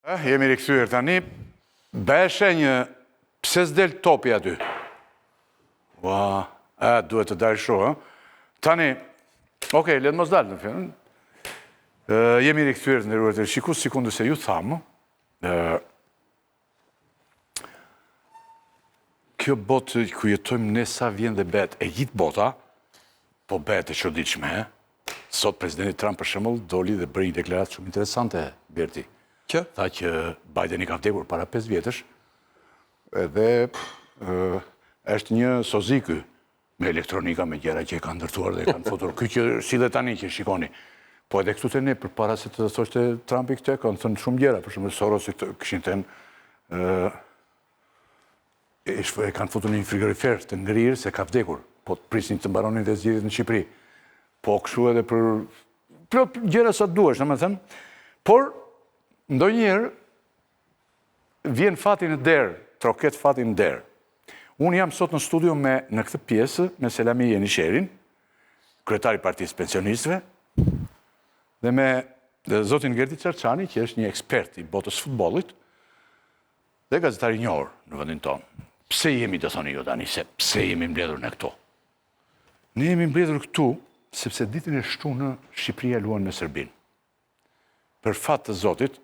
Jemi rikthyer tani. Beshe një pse s'del topi aty. Ua, duhet të dalë shoh, Tani, okej, le të mos dalë në fillim. Jemi rikthyer të nderuar të shikues, sikundu se ju thamë, kjo botë ku jetojmë ne sa vjen dhe bet e gjithë bota, po bet e çuditshme, Sot presidenti Trump për shembull doli dhe bëri një deklaratë shumë interesante, Berti. Tha që Biden i ka vdekur para 5 vjetësh, edhe është një sozi ky me elektronika, me gjëra që e kanë ndërtuar dhe e kanë futur. Ky që sillet tani që shikoni. Po edhe këtu te ne përpara se të thoshte Trumpi këtë, kanë thënë shumë gjëra, për shembull Sorosi kishin thënë e kanë futur në një frigorifer të ngrirë se ka vdekur, po të prisnin të mbaronin dhe zgjedhjet në Shqipëri. Po kështu edhe për gjëra sa duhesh, domethënë. Por ndonjëherë vjen fati në derë, troket fati në derë. Unë jam sot në studio në këtë pjesë me Selami Jenisherin, kryetari i Partisë Pensionistëve, dhe me zotin Gerdi Çarçani, që është një ekspert i botës futbollit dhe gazetar i njohur në vendin tonë. Pse jemi, të thoni ju tani, pse jemi mbledhur ne këtu? Ne jemi mbledhur këtu sepse ditën e shtunë Shqipëria luan me Serbinë. Për fat të Zotit,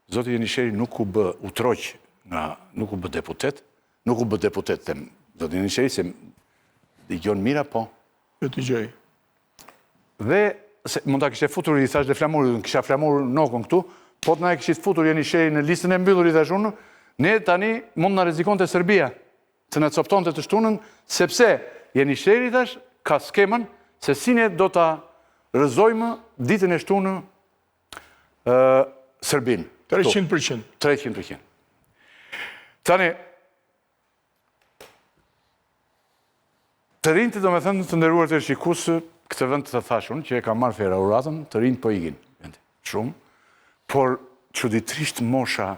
Zoti Jenisheri nuk u bë utroq nuk u bë deputet, them Zoti Jenisheri se dëgjon mira, po. E dëgjoj. Dhe mund ta kishte futur, i thash dhe flamurit, kisha flamur nokën këtu, po të na e kishit futur Jenisheri në listën e mbyllur, i thash unë, ne tani mund na rrezikonte Serbia, të na coptonte të shtunën, sepse Jenisheri thash ka skemën se si ne do ta rrëzojmë ditën e shtunë Serbinë. 300%. 300%. Tani, të rinjtë do me thënë të nderuar të shikuesë, këtë vend të thashun, që e ka marrë ferauratën, të rinjtë po ikin. Shumë. Por, çuditërisht mosha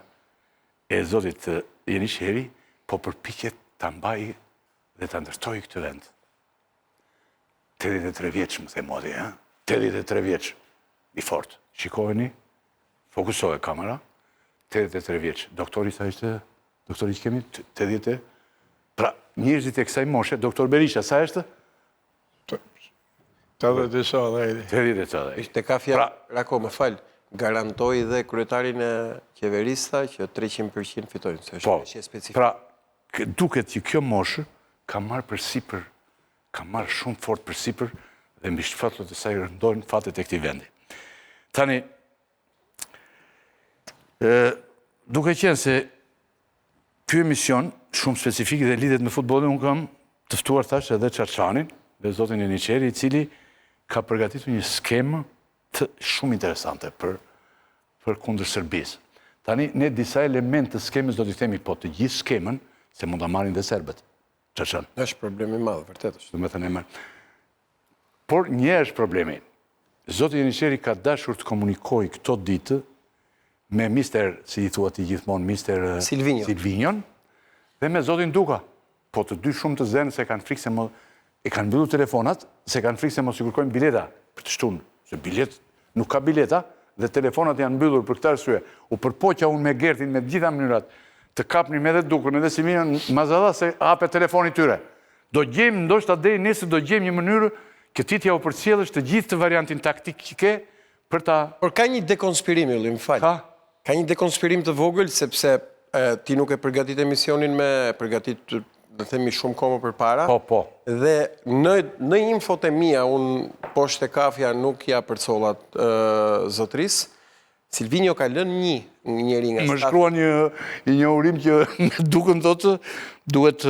e zotit Jenisheri, po përpiqet ta mbajë dhe ta ndërtojë këtë vend. 83 vjeç, më the modi, 83 vjeç, i fort. Shikojeni, fokusohet kamera, 83 vjeç. Doktori sa ishte, doktori që kemi, 80. Pra, njerëzit e kësaj moshe, doktor Berisha, sa ishte? 80. Ishte kafja, Rako, më fal, garantoi dhe kryetarin e qeverisë tha që 300% fitojnë, se është një specifike. Pra, duket që kjo moshë ka marrë përsipër, ka marrë shumë fort përsipër dhe mbi shfaqjet e saj rëndojnë fatet e këtij vendi. Tani, duke qenë se ky emision shumë specifik dhe lidhet me futbollin, unë kam të ftuar thash edhe Çarçanin dhe zotin Jenisheri, i cili ka përgatitur një skemë shumë interesante për kundër Serbisë. Tani, ne disa elemente të skemës do t'i themi, po të gjithë skemën, se mund ta marrin dhe serbët. Çarçan. Është problemi i madh, vërtet është. Do të thënë më. Por një është problemi. Zoti Jenisheri ka dashur të komunikojë këto ditë me mister, si i thua ti gjithmonë, mister Silvinion, dhe me zotin Duka. Po të dy shumë të zënë se kanë frikë se e kanë mbyllur telefonat, se kanë frikë se mos i kërkojnë bileta për të shtunë. Se nuk ka bileta dhe telefonat janë mbyllur për këtë arsye. U përpoqja unë me Gertin me të gjitha mënyrat të kapnim edhe Dukën edhe Silvinion, mazalla se hapet telefoni tyre. Do gjejmë ndoshta deri nesër do gjejmë një mënyrë që ti t'ja u përcjellësh të gjithë të variantin taktik që ke për ta. Por ka një dekonspirim, Ylli, më fal. Ka një dekonspirim të vogël, sepse ti nuk e përgatit emisionin me përgatit, dhe themi, shumë kohë më përpara. Po. Dhe në infot e mia, unë poshtë e kafja nuk ja përcollat zotris, Silvinio ka lënë një njeri nga staf. Më shkruan një urim që me Dukën thotë duhet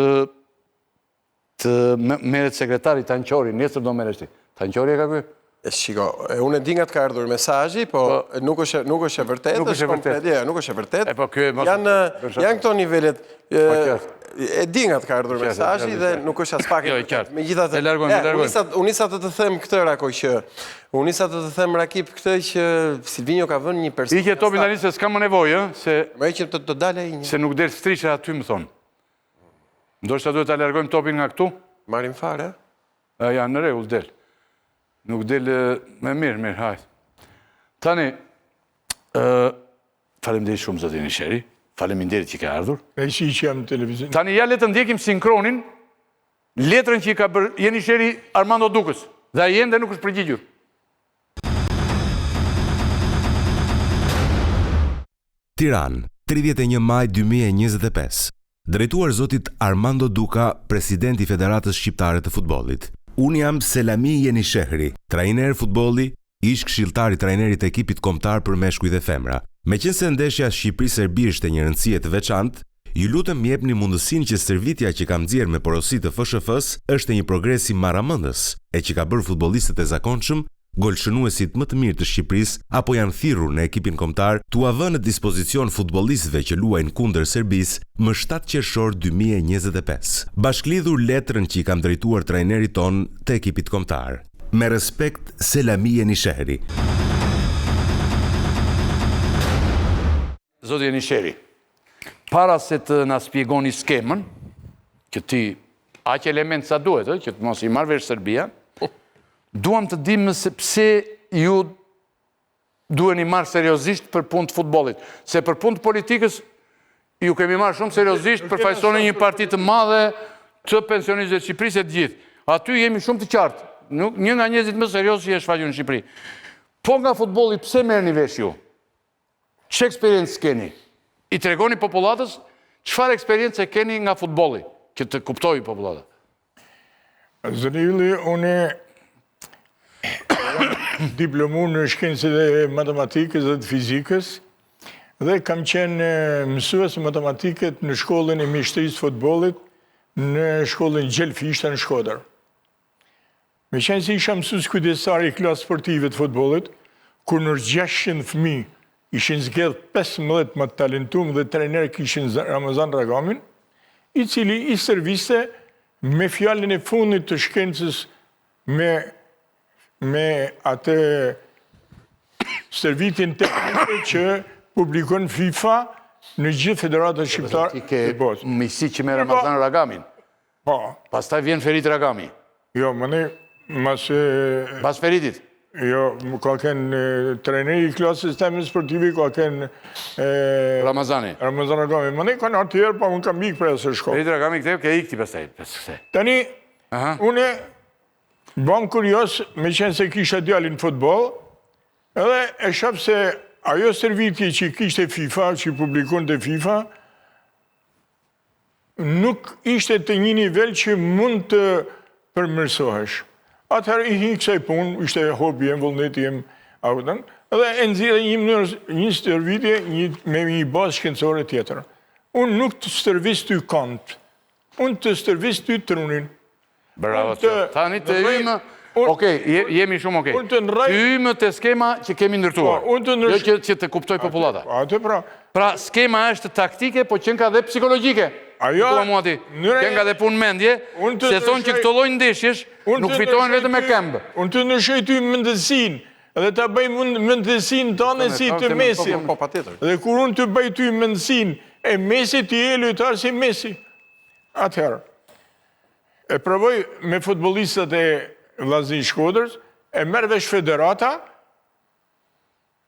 të merret sekretari Tanqori, nesër do merresh ti. Tanqori e ka ky? Shiko, unë e di nga të ka ardhur mesazhi, po nuk është e vërtetë. Nuk është e vërtetë. Janë këto nivelet. E di nga të ka ardhur mesazhi dhe nuk është as pak e vërtetë. Megjithatë, unë nisa të them këtë, Rako, që unë nisa të them, Rakip, këtë që Silvinio ka vënë një person. Ike topin tani se s'ka më nevojë, se më që të dalë ai një. Se nuk del strisha aty, më thon. Ndoshta duhet ta largojmë topin nga këtu? Marrim fare? Ja, në rregull del. Nuk del me mirë, hajt. Tani, Faleminderit shumë, zotin Nisheri. Faleminderit që ka ardhur. E që jam në televizion. Tani ja le të ndjekim sinkronin letrën që i ka bërë je Nisheri Armando Dukës. Dhe ai ende nuk është përgjigjur. Tiranë, 31 maj 2025. Drejtuar zotit Armando Duka, presidenti Federatës Shqiptare të Futbollit. Unë jam Selami Yenishehri, trajner futbolli, ish këshilltar i trajnerit të ekipit kombëtar për meshkuj dhe femra. Meqense ndeshja Shqipëri-Serbi është e një rëndësie të veçantë, ju lutem jepni mundësinë që stërvitja që kam nxjerrë me porosi të FSHF-s është një progres i marramendës, e që ka bërë futbollistët e zakonshëm, golshënuesit më të mirë të Shqipërisë apo janë thirrur në ekipin kombëtar t'ua vënë në dispozicion futbollistëve që luajnë kundër Serbisë më 7 qershor 2025. Bashklidhur letrën që i kam drejtuar trajnerit ton të ekipit kombëtar. Me respekt, Selami Yenishehri. Zoti Yenisheri, para se të na shpjegoni skemën, që ti aq element sa duhet, që të mos i marrë vesh Serbia, duam të dimë se pse ju duheni marrë seriozisht për punë të futbollit. Se për punë të politikës ju kemi marrë shumë seriozisht për fajsoni një parti të madhe të pensionistëve të Shqipërisë e të gjithë. Aty jemi shumë të qartë. Një nga njerëzit më serioz që e shfaqur në Shqipëri. Po nga futbolli pse merrni vesh ju? Ç'e eksperiencë keni? I tregoni popullatës çfarë eksperiencë keni nga futbolli, që të kuptojë popullata? Zoti Ylli, unë diplomu në shkencët e matematikës dhe të fizikës dhe kam qenë mësues matematikët në shkollën e mjeshtrisë të futbollit në shkollën Gjelfishta në Shkodër. Me qenë se isha mësues kujdestar i klasë sportive të futbollit, kur në 600 fëmijë ishin zgjedh 15 më të talentuar dhe trajner kishin Ramazan Ragamin, i cili i serviste me fjalën e fundit të shkencës me atë servitin teknike që publikon FIFA në gjithë federatat shqiptare të botë. Misi që me Ramazan Ragamin. Po. Pastaj vjen Ferit Ragami. Jo, më ne, Pas Feritit? Jo, ka kënë trajneri i klasës teme sportive, ka kënë Ramazani. Ramazan Ragami. Më ne kanë atëherë, pa unë kam ikë për e së shkollë. Ferit Ragami këtej, ke ikti pastaj. Tani, une bam kurios, me qenë se kisha djalin futbol, edhe e shap se ajo servitje që kishte FIFA, që publikon të FIFA, nuk ishte të një nivel që mund të përmirësohesh. Atëherë i hinë kësaj punë, ishte hobi jem, vullneti jem autën, edhe e nëzire një stërvitje me një bazë shkencore tjetër. Unë nuk të stërvis të kantë, unë të stërvis të trunin. Bravo të tani të ymë, okej, jemi shumë okej. Të ymë të skema që kemi ndërtuar, jo që të kuptoj popullata. Pra, skema është taktike, po qenë ka dhe psikologjike. Ajo, qenë ka dhe punë mendje, se thonë që këto lloj ndeshjesh nuk fitojnë vetëm me këmbë. Unë të nëshoj ty mëndësin, dhe të bëj mëndësin tonë si të Mesi. Dhe kur unë të bëj ty mëndësin, e Mesi të je lojtar si Mesi. Atëherë, e provoj me futbolistët e Vllaznia Shkodrës, e merr vesh federata,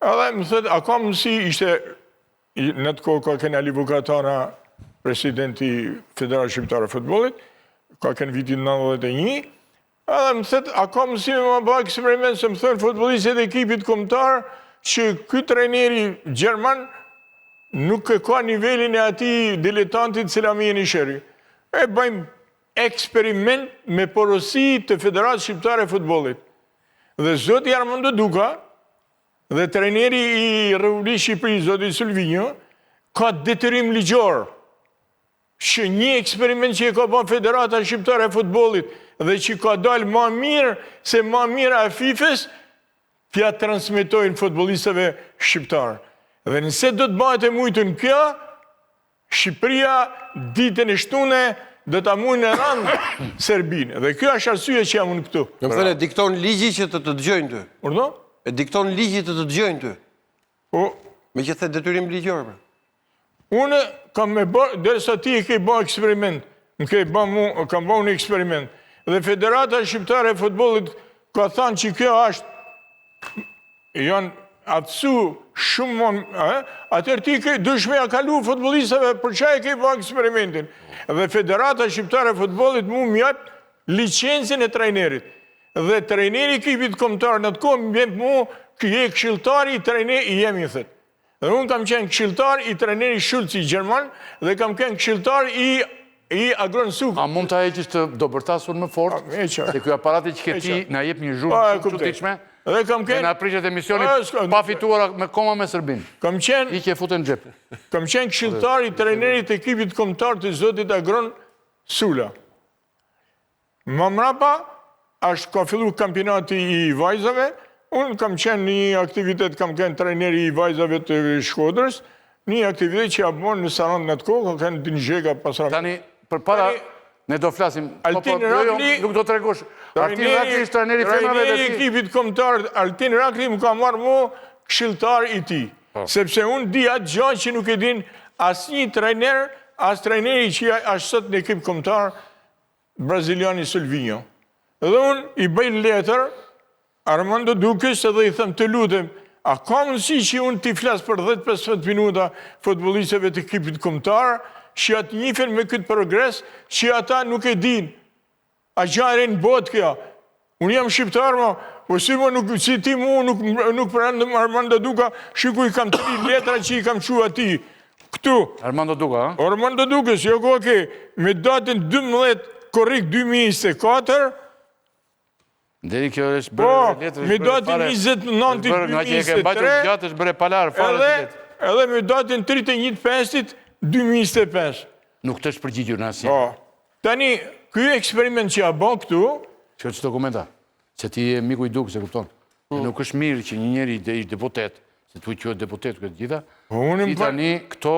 edhe më thëtë, a ka mësi, ishte, në të kohë ka kënë Ali Bukatana, presidenti Federatës Shqiptare të Futbollit, ka kënë vitin 91, edhe më thëtë, a ka mësi me më bëjë eksperiment, se më thënë futbolistët e ekipit kombëtar, që këtë trajneri Gjerman nuk ka nivelin e ati diletantit Selami Yenishehri. E bëjmë eksperiment me porosi të Federatës Shqiptare të Futbollit. Dhe zoti Armando Duka dhe trajneri i Republikës Shqipërisë, zoti Sulvinjo, ka detyrim ligjor që një eksperiment që e ka bërë Federata Shqiptare e Futbollit dhe që ka dalë ma mirë se ma mirë a FIFA-s, t'ja transmitojnë futbolistëve shqiptarë. Dhe nëse do të bëhet e mujtën kjo, Shqipëria ditën e shtune dhe ta mujnë e randë Serbinë. Dhe kjo është arsye që jam unë këtu. Në më thënë, e dikton ligji që të të dëgjojnë ty. Urdo? E dikton ligji të të dëgjojnë ty. Me që the detyrim ligjor. Unë kam me bërë, derisa ti e ke bërë eksperiment, kam bërë një eksperiment. Dhe Federata Shqiptare e Futbollit ka thënë që kjo është, janë atësu shumë, atër ti dushme a kalu futbolistave për qaj ke po eksperimentin. Dhe Federata Shqiptare e Futbolit mu mjët licencin e trajnerit. Dhe trajneri ekipit kombëtar në të kohë mbjep mu je këshilltari i trajneri i jemi thët. Dhe unë kam qenë këshilltar i trajneri Schulz i Gjerman dhe kam qenë këshilltar i Agronsuk. A mund të heqës të dobërtasur më fort? Se kjo aparati që këti na jep një zhurë shumë qutiqme dhe na prishet emisioni pa fituara me koma me Sërbin. I ke futën në gjep. Kam qenë këshilltar i trajnerit e ekipit kombëtar të zotit Agron Sula. Më mrapa, ka fillu kampionati i vajzave, unë kam qenë një aktivitet, kam qenë trajneri i vajzave të Shkodrës, një aktivitet që abon në Sarand në të kohë, ka qenë një zhega pasra. Tani, për para, ne do flasim, nuk do të regosh. Altin Rakli ishtë trajneri femrave dhe ti. Trajneri ekipit kombëtar, Altin Rakli më ka marrë mu këshilltar i ti. Sepse unë di atë gjatë që nuk e din as një trajner, as trajneri që ashtë sot në ekip kombëtar, Braziliani Silvinho. Dhe unë i bëj letër, Armando Dukës, edhe i thëmë të lutem, a ka mundësi që unë t'i flasë për 10-15 minuta futbolistëve të ekipit kombëtar, që atë njifen me këtë progres, që ata nuk e din. A gjare në botë kja. Unë jam shqiptar, po si ti mu nuk përëndëm Armando Duka, shiku i kam 3 letra që i kam qua ti. Këtu. Armando Duka, ha? Armando Dukës, jo koke, me datën 12 korrik 2024, Deri kjo është bërë letër, me datën 29-2023, edhe me datën 31-5-2025. Nuk të është përgjigjur në asje. Tani, kjo eksperiment që a bon këtu... Që është dokumenta, që ti e miku i Dukë, se kupton. Nuk është mirë që një njeri ishtë deputet, se të që deputet këtë gjitha, i tani këto,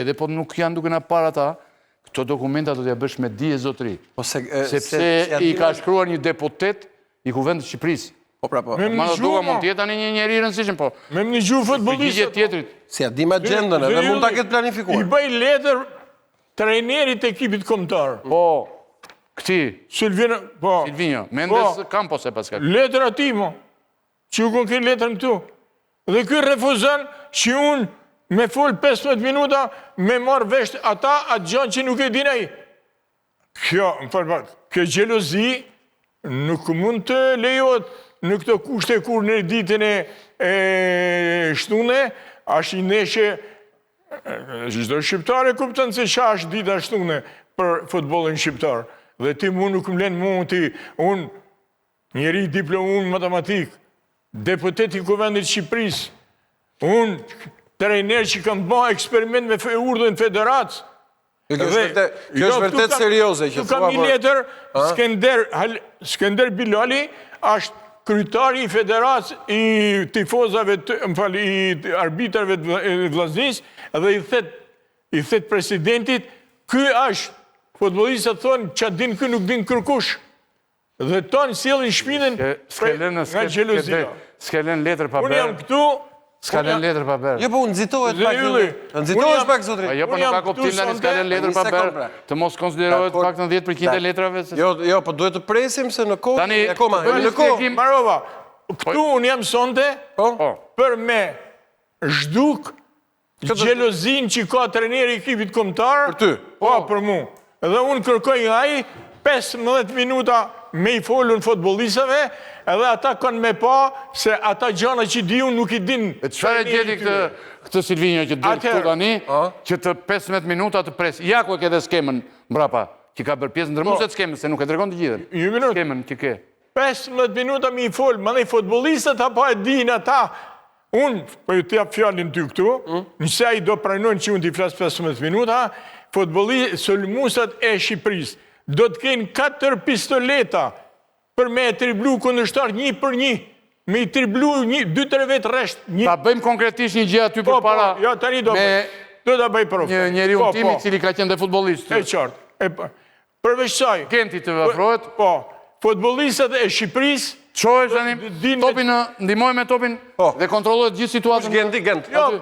edhe po nuk janë duke në para ta, këto dokumenta do t'ja bësh me dije zotëri. Sepse i ka shkruar një deputet i Kuvendit Shqipërisë. Po pra po. Armando Duka mund t'jetë një njeri rëndësishëm, po. Me më një gjuhë futbolistët. Si a dim agendën, edhe mund t'a këtë planifikuar. I bëj letër trajnerit e ekipit kombëtar. Po, këti. Silvinho. Mendes Campos e paska. Letër ati, mo. Që u kon këtë letër në këtu. Dhe kjo refuzën që unë me full 15 minuta me marrë vesht ata atë gjanë që nuk e dinaj. Kjo gjelozi nuk mund të lejot në këto kushte kur në ditën e shtune, ashtë i neshe, gjithdo shqiptare kuptën se qa është dita shtune për futbolin shqiptar. Dhe ti mu nuk më lenë mu ti, unë njeri diplomun matematik, deputet i Kuvendit Shqipëris, unë trajner që kam ba eksperiment me urdhën federatës. Kjo është vërtet serioze. Kjo kam i letër, Skender Bilali është kryetari i federatës i tifozave, i arbitrave të Vllaznisë, dhe i thet presidentit, ky është futbolistët thonë që din ky nuk din kërkush. Dhe tonë sjellin shpinën nga xhelozia. S'kelen letër pa Unë jam këtu. S'kalen letër pa berë. Jo, po, nëzitohet pak, zotri. Jo, po nuk ka koptim në s'kalen letër pa berë, të mos konsiderohet pak në 10% e letrave. Jo, po duhet të presim se në kohë, Marova, këtu unë jam sonte për me zhduk gjelozin që ka trajneri i ekipit kombëtar. Për ty? Po, për mu. Edhe unë kërkoj nga ai 15 minuta me i folun futbolistëve, edhe ata kanë me pa se ata gjana që di unë nuk i din. E qëfar e gjeti këtë Silvinho që dhërë këtu tani, që të 15 minuta të presi. Ja ku e ke dhe skemën mbrapa, që ka bërë pjesë ndërmuset skemën, se nuk e tregon të gjithën. Skemën që ke. 15 minuta me i folë, ma ne futbolistët apo e din ata. Unë, për ju t'jap fjallin ty këtu, nëse i do pranojnë që unë t'i flasë 15 minuta, sulmusat e Shqipërisë do të kenë 4 pistoleta për me e triblu kundërshtar 1 për 1, me i triblu 2-3 vetë resht. Ta bëjmë konkretisht një gjë aty për para me një njeri unë timi cili ka qenë dhe futbolist. E qartë. Përveç saj. Genti të vafrohet. Po, futbolistët e Shqipërisë. Qohesh tani, topin ndihmoj me topin dhe kontrollohet gjithë situatën. Genti. Jo,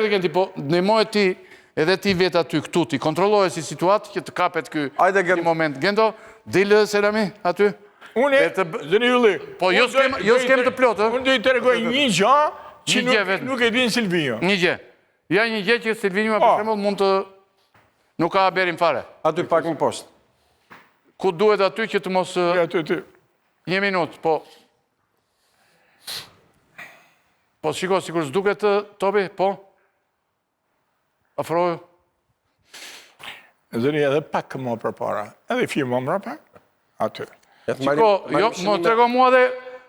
Genti, po ndihmoj ti. Edhe ti vetë aty këtu, ti kontrollohet si situatë që të kapet këj moment. Gendo, dilë Selami aty? Unë e, zëni Ylli. Po, jo s'kem të plotë. Unë do i të regoj një gja që nuk e din Silvinjo. Një gjë. Ja një gjë që Silvinjo për shembull mund të nuk ka haberin fare. Aty pak më poshtë. Ku duhet aty që të mos... Një minutë, po... Po shiko, sikur s'duket topi, po? Afroju? Zëri edhe pak më përpara. Edhe firma më pak. Aty. Shiko, jo, më trego mua dhe...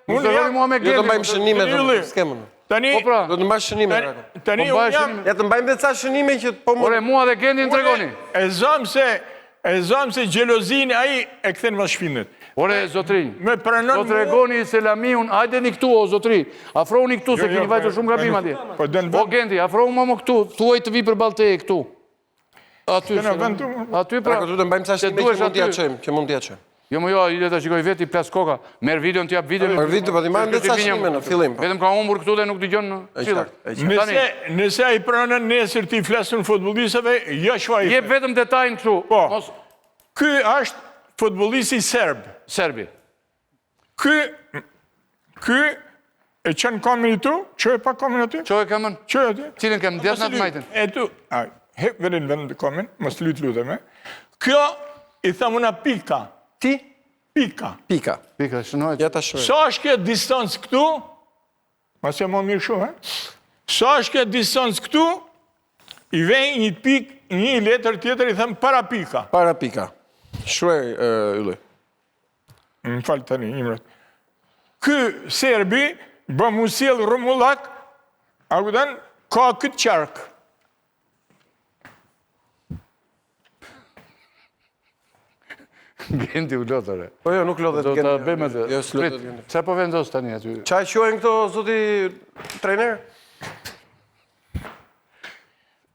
Më trego mua me Jo të Gelli. mbajmë shënime të skemën. Tani... Do të mbajmë shënime. Tani unë jam... Ja të mbajmë dhe ca shënime që po më... Ore, mua dhe Gelli në tregoni. E zëmë se gjelozin aji e këthen më shpinët. Ore, zotri, Me pranon do të regoni Selamiun, hajde një këtu, o zotri, afroni këtu, se keni vajtë shumë gabim atje. O Gendi, afroni më këtu, thuaj të vi për balteje këtu. Aty, aty pra. Du të mbajmë ca shënime që mund t'ja qëjmë. Jo më jo, i le të shikoj veti, plas koka, merë videon t'jap videon. Për video, pa t'i marrë dhe ca shënime në fillim. Vetëm ka humbur këtu dhe nuk t'i gjonë në qilë. Nëse a i pranon nesër t'i flasën futbolistëve, ja shvaj. Jep vetëm detajnë kështu. Po, ky është futbolisti serb. Serbi. Ky e qënë kamin i tu, që e pa kamin aty? Qo e kamën? Që e aty? Cilin kam, djetë në të majtën. E tu, hep verin vend të kamin, mos të lutë me. Kjo i thamuna pika. Ti? Pika. Pika. Pika, shënojt. Ja ta shërë. Sa është kjo distancë këtu? Mas e më mirë shumë, Sa është kjo distancë këtu? I vej një pik, një letër tjetër, i them para pika. Para pika. Shruaj, Ylli. Më falë tani, imret. Ky serbi, bë musel rëmullak, a këtan, ka këtë qarkë. Gendi u lotore. Po jo, nuk lodhet Do të bëjmë atë. Jo, s'lodhet Prit, qa po vendos tani aty? Qaj qojnë këto, zoti trener?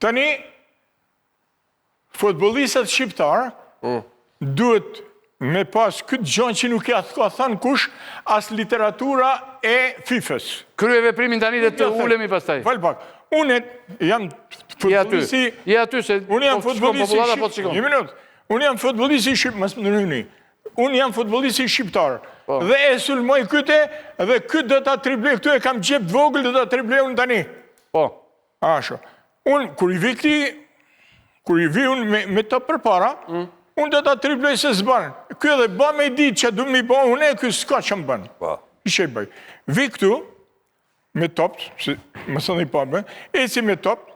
Tani, futbolistët shqiptar duhet me pas këtë gjonë që nuk ka thënë kush as literatura e FIFA-s. Krye veprimin tani dhe të ulemi pastaj. Falë pak. Unë jam futbolisti... Je aty se... Unë jam futbolisti shqiptar. Një minut. Unë jam futbolisti shqiptar. Unë jam futbolisti shqiptar. Dhe e sulmoj këte, dhe këtë dhe ta triblej, këtu e kam gjep të vogël dhe ta triblej unë tani. Po. Asho. Unë, kur i vi unë me të përpara, unë dhe ta triblej se zbanë. Kjo dhe ba me ditë që du mi ba unë e kjo s'ka që më banë. Ishe i bëj. Vi këtu, me topë, më së në i pabe, e si me topë,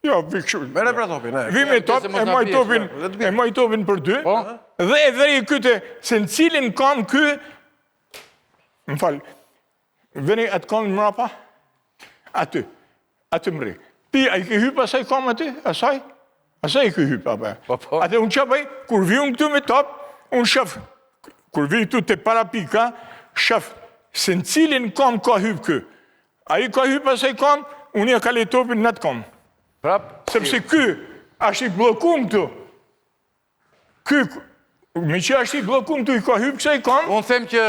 jo, vi këshu. Mere pra topin, Vi me topë, e maj topin për dy, dhe e veri këte, se në cilin kam kë, më falë, veni atë kam në mrapa, aty mri. Pi, a i ke hypë asaj kam aty, asaj i ke hypë, apë. Ate unë që bëj, kur vi unë këtu me topë, unë shëf, kur vi këtu të para pika, shëf, se në cilin kam ka hypë kë. A i ka hypë asaj kam, unë e ka le topin në atë kam. Sepse ky është i blokum këtu. Ky, me që është i blokum këtu, i ka hypë kësa i kam. Unë them që...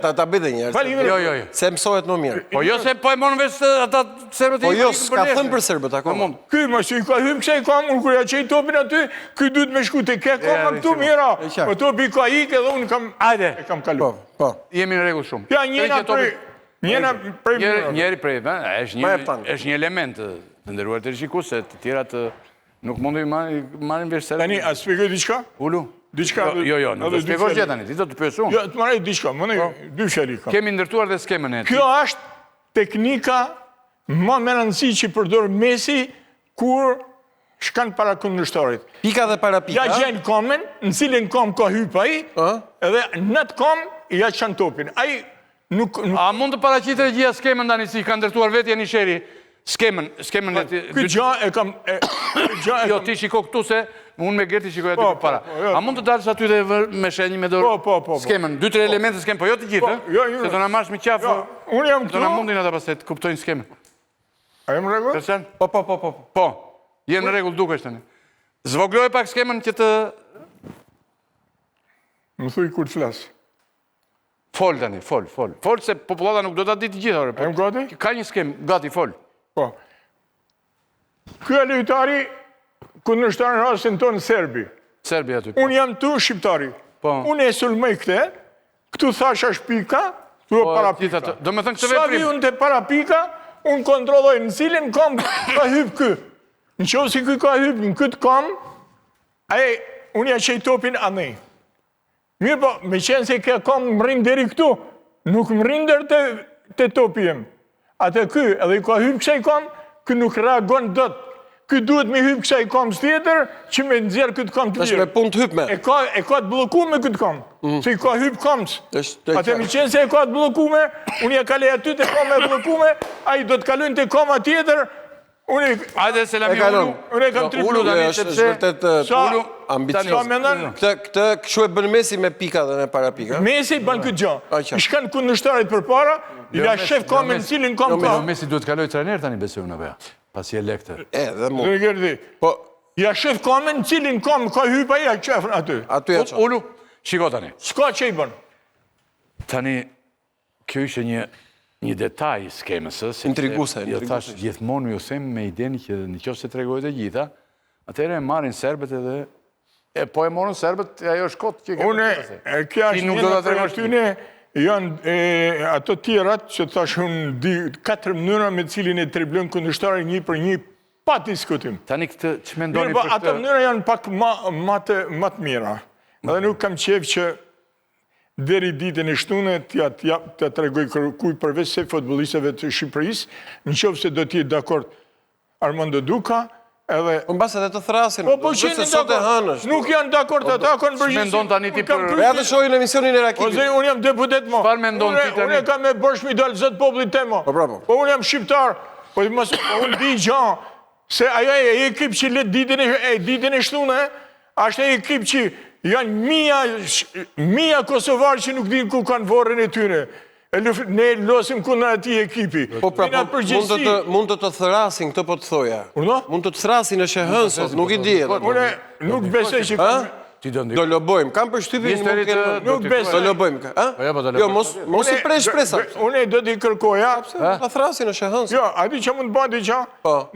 Ta bide njerë. Jo. Se mësohet më mirë. Po jo se po e monë vesh ata serbët e... Po jo, s'ka thëmë për serbët ako. Ky, ma që i ka hypë kësa i kam, unë kërja që i topin aty, ky duhet me shku të ke kam këtu mira. Po topi ka ik edhe unë kam... Ajde. E kam kalu. Po. Jemi në regull shumë. Ja, njëna Njeri është një element të ndërruar të rishiku, se të tjera të nuk mundu i marim vesh sërë. Tani, a spjegoj diqka? Ulu? Jo, nuk të spjegoj që tani, ti do të pësu. Jo, të maraj diqka, më në dy fjeri ka. Kemi ndërtuar dhe skemën e ti. Kjo është teknika më me rëndësi që përdor Messi kur shkan para kundërshtarit. Pika dhe para pika. Ja gjenë komen, në cilin kom ka hypa i, edhe në të kom, ja qanë topin. A mund të paraqitë e gjitha skemën tani si ka ndërtuar vetë janë i sheri? Skemën e ti... Këtë gja e kam... Jo, ti shiko këtu se unë me Gerti shikoj aty për para. A mund të dalës aty dhe me shenjë me dorë skemën? 2-3 elemente skemën, po jo të gjithë, se të në marsh me qafë, të në mundin ata pas të kuptojnë skemën. A jem regull? Kërsen? Po. Jem në regull duke është tani. Zvogloj pak skemën që të... Më thuj kur të flasë. Fol tani, fol. Fol se popullata nuk do të ditë gjithë, A jem gati? Ka një skemë, gati, fol. Po. Kjo e lujtari, kundërshtarin rastin tonë Serbi. Serbi aty. Unë jam tu shqiptari. Unë e sulmoj këtu thash është pika, tu e para pika. Do me thënë këtë Sa vi veprim. unë të para pika, unë kontrolloj në cilin kam ka hypë kë. Në qovë si kë ka hypë në këtë kam, unë ja qej topin anej. Mirë po, me qenë se ka kam më rinë deri këtu, nuk më rinë deri të topi jem. Ate kë, edhe i ka hypë kësaj kam, kë nuk reagon dot. Kë duhet me hypë kësaj kamës tjetër, që me nëzjerë këtë kam të Tash me punë të hypë me. E ka të bloku me këtë kam, se i ka hypë kamës. Ate me qenë se e ka të bloku me, unë ja kalej aty të kam e bloku me, a i do të kalujnë të kama tjetër, Hajde se lami unë e kam triplu. Është vërtet ambicios. Këtë këshu e bën Messi me pika dhe me para pika. Messi bën këtë gjë. I shkan kundërshtarit për para, i la shef kamën cilin kam ka. Messi duhet kaloj trajner tani besoj unë apo. Pasi e lekte. Edhe mu. Dhe gërdi. Po, ja shef kamën cilin kam ka hypa ja qefën aty. Aty ja qefën. Ulu, shiko tani. S'ka që i bën. Tani, kjo ishe një detaj skemës. Intriguse. Jo thash, gjithmonë ju them me idenë që në qoftë se tregojnë të gjitha, atëherë e marrin serbët edhe po e morën serbët, ajo është kot që Unë, kja është njëna për atyne, janë ato tjerat që thash unë di 4 mënyra me cilin e triblën kundërshtari një për një pa diskutim. Tani këtë që mendoni për këtë? Ato mënyra janë pak ma të mira. Edhe nuk kam qef që deri ditën e shtune t'ja tregoj kuj përveç se futbolistëve të Shqipërisë, në qoftë se do t'jetë dakord Armando Duka, edhe... Po mbas edhe të thrasin, po qenë dakord, nuk janë dakord ata, kanë përgjithësi. Mendon tani ti për... Ja të shohin emisionin e Rakipit. Unë jam deputet mo. Çfarë mendon ti tani? Unë kam me bosh mi dalë zot popullit tem mo. Po unë jam shqiptar, po unë di gjan, se ajo e ekip që let ditën e shtune, është e ekip që janë mija Kosovarë që nuk din ku kanë vorën e tyre. Ne losim kundër ati ekipi. Po pra, mund të të thrasin këtë po të thoja. Mund të të thrasin e shehënsot, nuk i dijet. Une nuk besoj që... Do lobojmë, kam për shtypin nuk besoj. Do lobojmë, jo, mos i prej shpresa. Une do t'i kërkoja... Të thrasin e shehënsot. Jo, ati që mund bëndi që,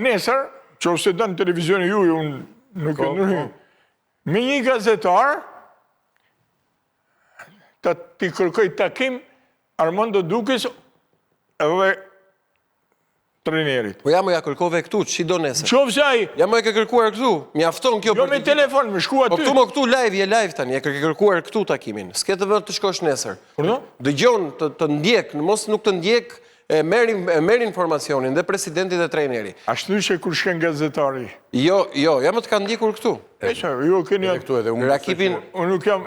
nesër, që ose dënë televizioni ju, unë nuk e nërhi. Me një gazetar, t'i kërkoj takim Armando Dukes edhe trenerit. Po ja më ja kërkove këtu, që do nesër? Qovë se aji? Ja më e ke kërkuar këtu, mi afton kjo për... Jo me telefon, me shku aty. Po këtu më këtu live, je live tani, e ke kërkuar këtu takimin. S'ke të vërë të shkosh nesër. Përdo? Dëgjon, të ndjek, në mos nuk të ndjek, merr informacionin dhe presidenti dhe trejneri. Ashtu që kur shken gazetari? Jo, ja më të kanë ndjekur këtu. Jo, keni... Rakipin... Unë nuk jam...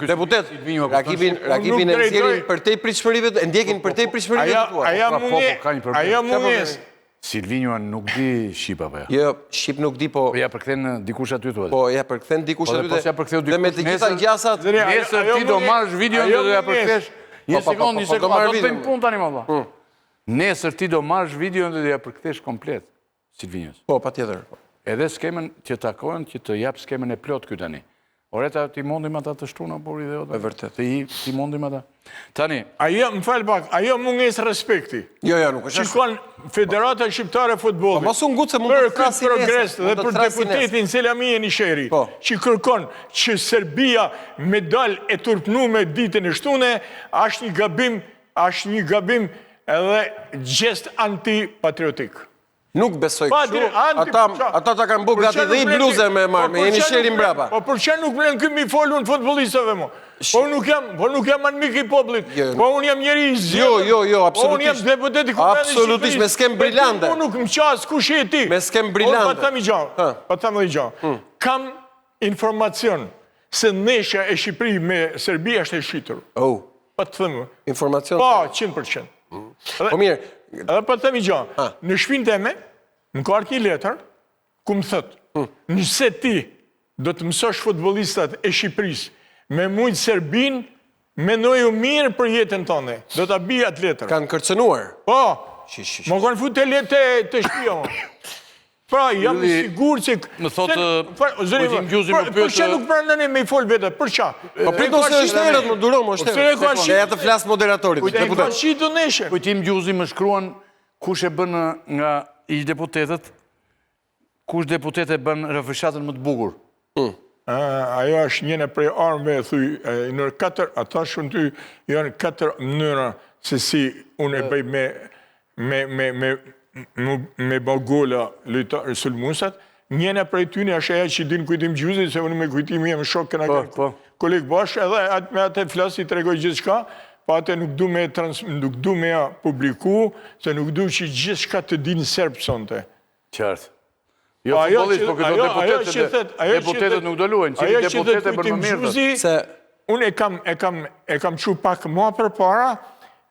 Deputet, Rakipin e nxjerrin për te pritshmërive, e ndjekin për te pritshmërive të tua. Aja munges. Silvinjo nuk di Shqip apo ja? Jo, Shqip nuk di, po... Po ja përkthen dikush aty tuaj. Po ja përkthen dikush aty. Po ja përktheu dikush. Dhe me të gjitha gjasat... Nesër ti do marrësh videon dhe do ja përkthesh. Një sekond, do të bëjmë punë tani më valla. Nesër ti do marrësh videon dhe do ja përkthesh komplet Silvinjos. Po, patjetër. Edhe skemën që takojnë që të jap skemën e plot ky tani. Oreta ti mundim ata të shtruna por ideot. E vërtet. Ti mundim ata. Tani, ajo më fal pak, ajo munges respekti. Jo, nuk është. Shikon Federata Shqiptare e Futbollit. Mos u ngut se mund të krasin progres dhe për deputetin Selami Enisheri, që kërkon që Serbia me dal e turpnuar ditën e shtune, është një gabim edhe gjest antipatriotik. Nuk besoj kështu, ata ta kanë bërë gati dhe i bluze me marrë, me jeni sheri mbrapa. Po për që nuk vlen këmi folu në futbolistëve mo? Po nuk jam anmik i poplit, po unë jam njeri i zhjë. Jo, po unë jam deputet i Kuvenit Shqipërisë. Absolutisht, me skem brillante. Po nuk më qasë kush e ti. Me skem brillante. Pa ta më i gjanë. Kam informacion se nesha e Shqipëri me Serbia është e shqitur. Pa të thëmë. Informacion? Pa, 100%. Po mirë. Edhe pa të thëmë i gjanë. Në shpinë teme, në ka arki letër, ku më thëtë, nëse ti do të mësosh futbolistat e Shqipërisë me mujtë Serbin, menoju mirë për jetën tënde. Do të bia atë letër. Kanë kërcenuar? Po, më kanë fu të letë të shpia. Pra, jam i sigur që... Më thotë, pojtim gjuzim më pyëtë... Për që nuk prandane me i folë vetë, për që? Po pritë nëse është erët, më duron, më është erët. E ja të flasë moderatorit. Pojtim gjuzim më shkruan kush e bënë nga ish deputetet, kush deputete bënë rëfëshatën më të bukur. Ajo është njëne prej armëve, thuj, në 4, ata shumë ty, janë 4 mënyra se si unë e bëj me me bagola lojtarë sulmusat, njëna prej tyne është aja që din kujtim gjuzit, se unë me kujtimi jam shok këna kolegë bashkë, edhe me atë flasi të regoj gjithë shka, pa atë nuk du me ja publiku, se nuk du që gjithë shka të dinë serbë sonte. Qartë. Jo futbolist, po këto deputetet nuk do luajnë, që deputetet bërë më mirë. Unë e kam që pak ma për para,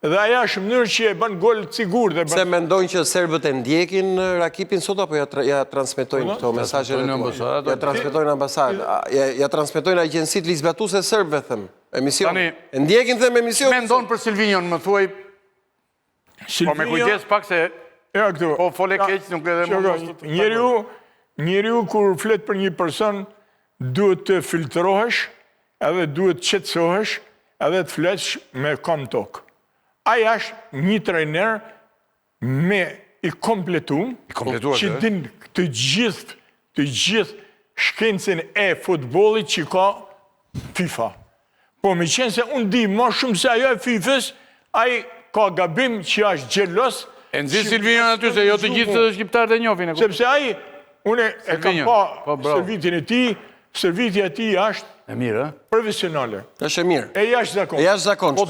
dhe aja është mënyrë që e bën gol të sigur. Se mendojnë që serbët e ndjekin Rakipin sot, apo ja transmitojnë këto mesazhe? Ja transmitojnë ambasadë. Ja transmitojnë agjensit lizbatuse serbëve, them, emision. E ndjekin, them, emision. Mendon për Silvinion, më thuaj, po me kujdes pak se, po fole keq, nuk edhe më. Njeriu, kur flet për një person, duhet të filtrohesh, edhe duhet të qetësohesh, edhe të flesh me kam tokë. Aja është një trajner me i kompletum, që din të gjithë shkencën e futbolit që ka FIFA. Po me qenë se unë di ma shumë se ajo e FIFA-s, aji ka gabim që është gjelos. E nëzi Silvinion aty, se jo të gjithë shqiptarët e njofin. Sepse aji, unë e kam pa servitin e ti, servitja ti është e mirë, profesionale. Është e mirë. E jashtë zakonshme. E jashtë zakonshme.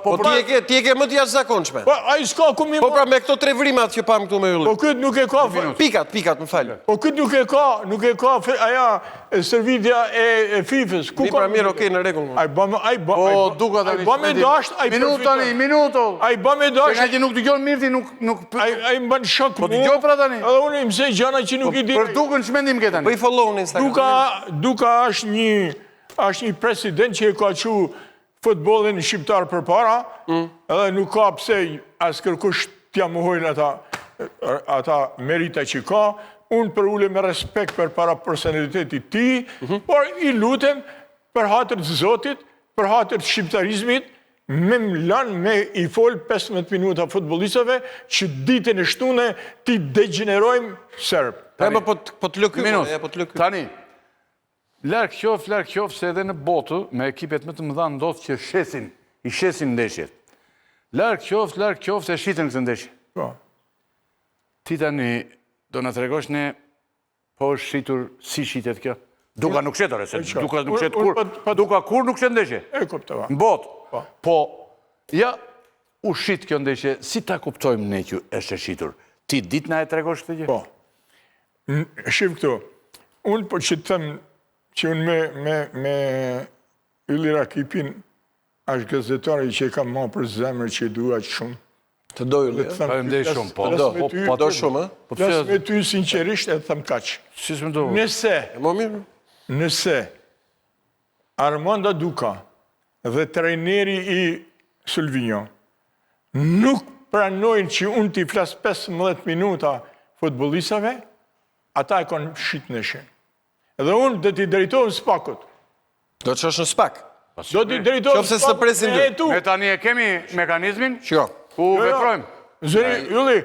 Po ti e ke më të jashtë zakonshme. Po a i s'ka ku mi... Po pra me këto 3 vrimat që pam këtu me yllu. Po këtë nuk e ka... Pikat, më falë. Po këtë nuk e ka aja servitja e FIFA-s. Mi pra mirë, okej, në regullë. Po duka të ba me dasht, a i profitoj. Minuto. A i ba me dasht. Se nga që nuk të gjonë mirë, nuk... A i më banë shok mu. Po të gjonë pra tani. Edhe unë i mëse gjana që nuk i di. Për dukën shmendim ke tani. Po i follow në Instagram. Duka është një president që e ka që futbolin shqiptar për para, edhe nuk ka pse asë kërkush t'ja muhojnë ata merita që ka, unë për ule me respekt për para personalitetit ti, por i lutem për hatër të zotit, për hatër të shqiptarizmit, me mlan me i fol 15 minuta futbolistave që ditën e shtune ti degenerojmë serbë. Po të lëky. Tani, larkë qofë se edhe në botë, me ekipet më të mëdha ndodhë që i shesin ndeshjet. Larkë qofë se shitën këtë ndeshje. Ti tani, do në tregosh ne, po është shitur si shitet kjo? Duka nuk shetore, se duka nuk shet kur. Duka kur nuk shet ndeshje? E kuptova. Në botë. Po, ja, u shit kjo ndeshje, si ta kuptojmë ne kjo është e shitur? Ti dit na e tregosh këtë gjë? Po. Shif këtu, unë po që të thëmë, që unë me Ylli Rakipin është gazetari që i kam ma për zemër që i duha që shumë. Të do Ylli, pa e mdej shumë, po do shumë, Plas me ty sinqerisht e thëmë kaqë. Si s'me do? Nëse Armando Duka dhe trajneri i Silvinion nuk pranojnë që unë t'i flas 15 minuta futbolistave, ata e konë shqitë në shenë. Edhe unë dhe t'i drejtojnë spakut. Do që është në spak? Do t'i drejtojnë spakut me e tu. Me tani e kemi mekanizmin? Qo? Ku veprojmë? Zëri, Ylli,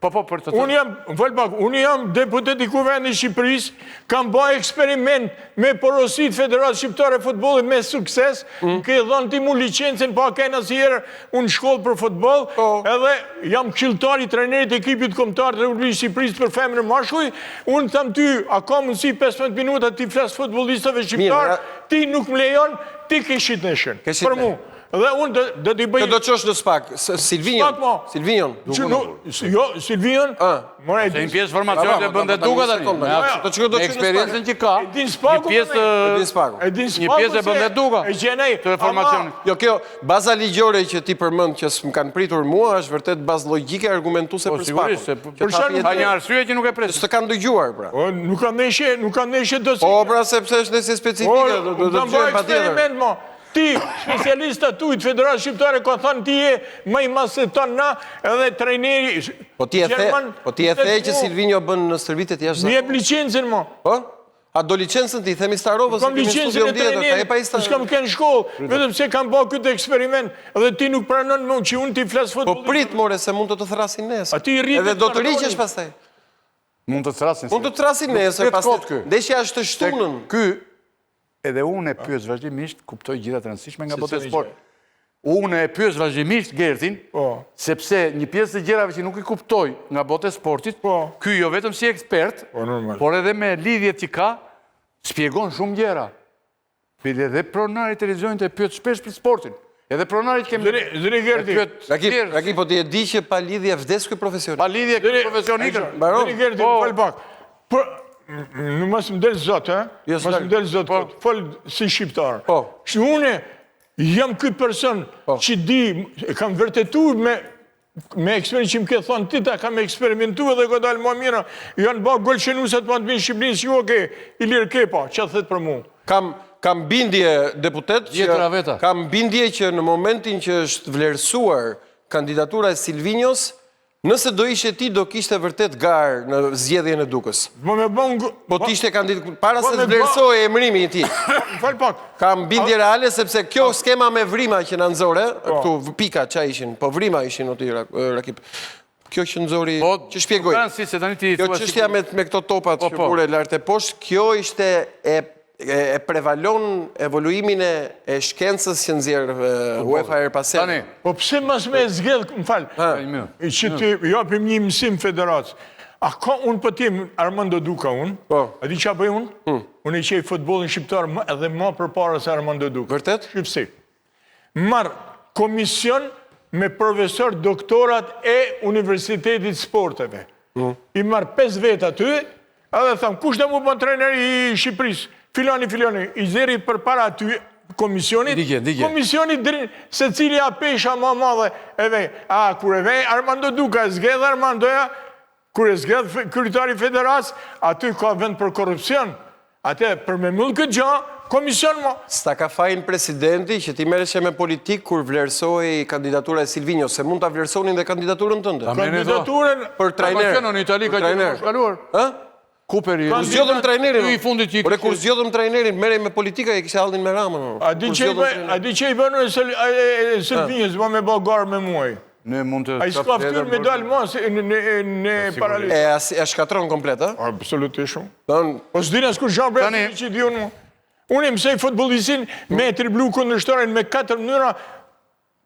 për të unë jam deputet i Kuvendit Shqipërisë, kam bëj eksperiment me porosit Federatë Shqiptare Futbolit me sukses, ke dhënë ti mu licencen, pa kena si herë unë shkollë për futbol, edhe jam këshilltari trenerit ekipit kombëtar të Republikës Shqipërisë për femër e mashkuj, unë tham ty, a ka mundësi 15 minuta ti flas futbolistave shqiptar, ti nuk më lejon, ti ke shit nëshën, për mu. Dhe unë dhe t'i bëjë... Këtë do qosh në spak, Silvinion? Jo, Silvinion... Se një pjesë formacionit e bëndet duka tani. Me eksperiencen që ka, një pjesë e bëndet duka të formacionit. Jo, kjo, baza ligjore që ti përmënd që s'm kanë pritur mua, është vërtet bazë logike argumentuse për spaku. Ka një arsye që nuk e presë. Së të kanë dëgjuar, pra. Nuk kanë neshe dësi. Po, pra, sepse është nësi specifike, do të gjojnë pa tjetër. Ti, specialista tujtë Federatë Shqiptare, ka thënë ti e mëj masë të na, edhe trejneri... Po ti e the që Silvinio bën në stërvitet jashtë zakonë? Një e licencën, mo. Po? A do licencën ti, themi Starovës, kam licencën e trejneri, s'kam kënë shkollë, vetëm se kam bërë këtë eksperiment, edhe ti nuk pranon më që unë ti flasë futbolit. Po prit, more, se mund të të thrasin nesë. Edhe do të liqesh pastaj. Mund të thrasin nesë. Mund të thrasin nesë, pastaj. Ndeshja është të shtunën. Edhe unë e pyes vazhdimisht, kuptoj gjitha të rëndësishme nga botë e sport. Unë e pyes vazhdimisht Gertin, sepse një pjesë të gjërave që nuk i kuptoj nga botë e sportit, ky jo vetëm si ekspert, por edhe me lidhjet që ka, spjegon shumë gjëra. Edhe pronarit televizionit e pyet shpesh për sportin. Edhe pronarit kemi... Zëri Gerti. Raki, po ti e di që pa lidhje vdes ky profesionist. Pa lidhje ky profesionist. Zëri Gerti, fal pak. Nuk mos më del zot, mos më del zot, fol si shqiptar. Unë jam ky person që di, kam vërtetuar me eksperiencë që më ke thonë ti, ta kam eksperimentuar dhe ka dalë më mira. Janë bërë golqenusat më të vinë Shqipërinë, si oke, Ilir Kepa, që thët për mu. Kam bindje, deputet, kam bindje që në momentin që është vlerësuar kandidatura e Silvinjos, nëse do ishe ti, do kishte vërtet garë në zgjedhjen e Dukës. Po t'ishte kandidat, para se të vlerësoj emrimi i ti. Fal pak. Kam bindje reale, sepse kjo skema me vrima që në nëzore, këtu pika qa ishin, po vrima ishin o ti, Rakip. Kjo që nëzori, që shpjegoj. Kjo qështja me këto topat që bure lartë e poshtë, kjo ishte e prevalon evoluimin e shkencës që nëzirë UEFA e pasen. Po pëse mas me zgjedh, më falë, që të japim një mësim federatës. A ka unë pëtim Armando Duka unë? A di qa bëj unë? Unë i qej futbolin shqiptar edhe ma për para se Armando Duka. Vërtet? Shqipsi. Marë komision me profesor doktorat e Universitetit Sporteve. I marë 5 vetë aty, edhe thamë, kush dhe mu për treneri i Shqipërisë? Filani, i zeri për para aty komisionit, komisionit se cili a pesha ma madhe, kur e vej Armando Duka, zgedh Armandoja, kur e zgedh kryetari federas, aty ka vend për korupcion, atë për me mëllë këtë gjë, komision ma. Sta ka fajin presidenti që ti mereshe me politik kur vlerësoj kandidatura e Silvinjo, se mund të vlerësonin dhe kandidaturën tënde. Kandidaturën për trajner. Në Itali ka që në shkaluar. Kuperi. Kur zgjodhëm trajnerin, kur zgjodhëm trajnerin, merej me politika e kishe aldin me Ramën. A di që i bënu e Silvinjës, ma me bë garë me muaj. A i s'ka ftyrë me dalë mas në paralel. E shkatron komplet, a? Absolutisht shumë. Po s'dina s'kur Jean Brett që di unë. Unë i mësej futbolisin me triblu kundërshtarin me 4 mënyra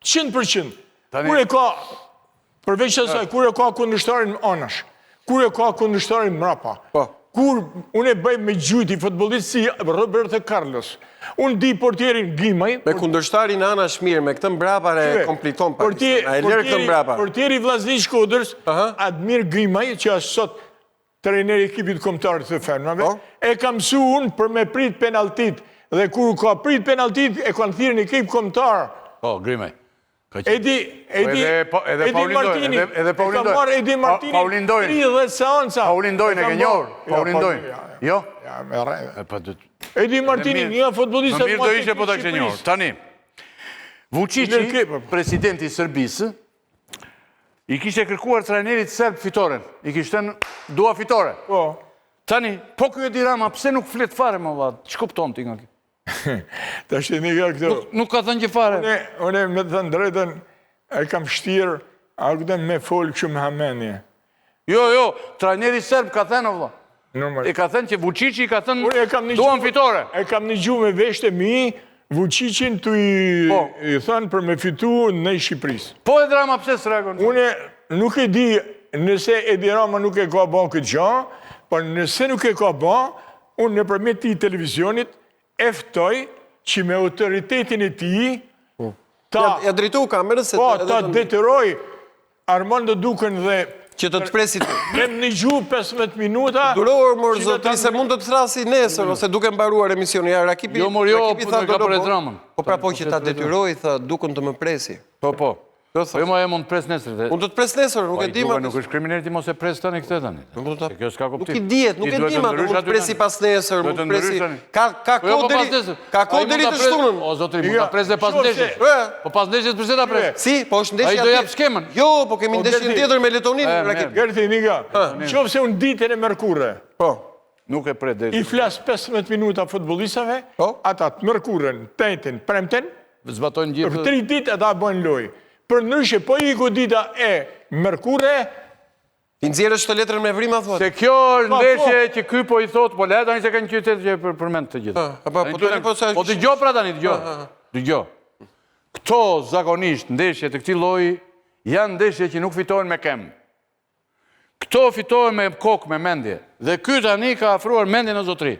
100%. Kur e ka, përveç asaj, kur e ka kundërshtarin anash, kur e ka kundërshtarin mrapa, kur unë e bëj me gjujti futbolist si Roberto Carlos, unë di portierin Gimaj. Me kundërshtarin anash mirë, me këtë mbrapa e kompliton pak. Portieri Vllaznia Shkodrës, Admir Gimaj, që është sot trajneri ekipit kombëtar të femrave, e kam mësu unë për me prit penaltit, dhe kur ka prit penaltit, e kanë thirrë në ekip kombëtar. Grimaj. Edi Martini, e ka marrë Edi Martini, Paulin Dojnë. 30 seanca. Paulin Dojnë e ke njohur? Paulin Dojnë. Jo? Ja, me rejë. Edi Martini, një futbolist... Më mirë do ishe po të kështë njohur. Tani, Vučići, presidenti i Sërbisë, i kishte kërkuar trajnerit serb fitoren. I kishte në dua fitore. Tani, po kjo e di Rama, pse nuk flet fare më vadë? Që kupton ti nga kjo? Ta shte një nga këto... Nuk ka thënë që fare. Une me të thënë drejten, e kam shtirë, a këtën me folë që më hamenje. Jo, trajneri serb ka thënë, vëlla. E ka thënë që Vučići ka thënë duan fitore. E kam një gjuhë me veshte mi, Vučićin të i thënë për me fitu në Shqipërisë. Po e Rama pse së reagon? Une nuk e di nëse Edi Rama nuk e ka ba këtë gjë, por nëse nuk e ka ba, unë në përmet ti televizionit, eftoj që me autoritetin e ti ja drejtu kamerës ta deteroj Armando Dukën dhe që të të presit me një gjuhë 15 minuta duror mërë zotri se mund të të thrasi nesër ose duke mbaruar emisioni Rakipi ka për e dramën po pra po që ta detyroj Dukën të më presi po Po e mund të pres nesër. Mund të të pres nesër, nuk e di ma. Nuk është krimineri ti mos e pres tani këtë tani. Nuk i dihet, nuk e di ma, mund të presi pas nesër, mund të presi... Ka kod deri të shtunën. O, zotri, mund të pres dhe pas ndeshjes. Po pas ndeshjes përse ta pres? Si, po është ndeshja tjetër. A i do jap skemën? Jo, po kemi ndeshjen tjetër me Letonin. Gerti, Niga, qofë se unë ditën e mërkurë. Nuk e pret dhe. I flas 15 minuta futbolistave, ata të mërkurën, tejten, premten, zbatojnë gjithë. Për 3 ditë ata bëjnë lojë. Për nëshe, po i ku dita e mërkure... I nëzirë është të letrën me vrima, thotë? Se kjo është ndeshje që ky po i thotë, po le, tani se ka një qytet që përmend të gjithë. Po t'i gjo pra tani, t'i gjo. këto zakonisht ndeshje të këtij lloji janë ndeshje që nuk fitohen me kemë. Këto fitohen me kokë, me mendje. Dhe ky tani ka afruar mendjen në zotëri.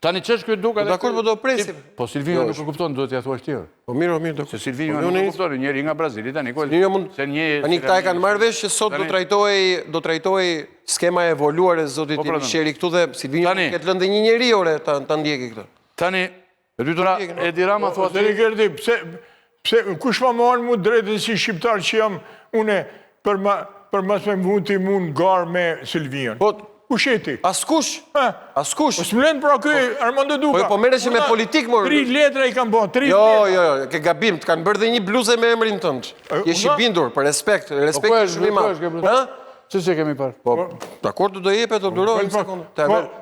Tani ç'është ky duka? Dakor, po do presim. Po Silvinjo nuk e kupton, duhet t'ia thuash ti. Po mirë, dakor. Se Silvinjo nuk e kupton, njëri nga Brazili tani. Tani këta e kanë marrë vesh që sot do trajtohej skema e evoluar e zotit Inisheri këtu dhe Silvinjo nuk ketë lënë një njeri ore ta ndjeki këtë. Tani, Edi Rama thua ti. Gerdi, pse kush ma marrë mu drejtën si shqiptar që jam une për mas me mvuti mund garë me Silvinjon? Kush e ti? Askush. Askush. Po s'mlen pra këj Armando Duka. Po mere që me politik, mor. 3 letra i kanë bo, 3 letra. Jo, ke gabim, të kanë bërë dhe një bluze me emrin tënd. Je shqipindur, për respekt shumë i madh. Që që kemi parë? Po, dakor, do jepet, do durojnë një sekundë.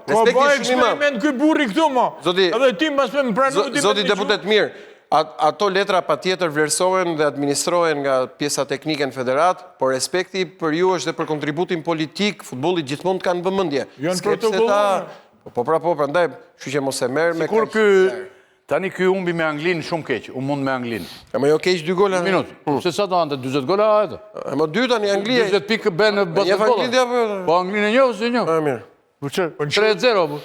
Respekt je shumë i madh. Eksperiment këj burri këtu, ma. Edhe ti mas me më pranu. Zoti deputet mirë, ato letra pa tjetër vlerësohen dhe administrohen nga pjesa teknike në federat, por respekti për ju është dhe për kontributin politik, futbollit gjithmonë të kanë vëmendje. Janë protokolluar. Po, prandaj, kështu që mos e merr me sikur tani ky humbi me Anglin shumë keq, u mund me Anglin. Më jo keq 2 gola. Minutë. Se sa do ante 40 gola atë? Më 2 tani Anglia. 40 pikë bën në basketboll. Po Anglin e njoh, se njoh. Mirë. Po çë? 3-0 po.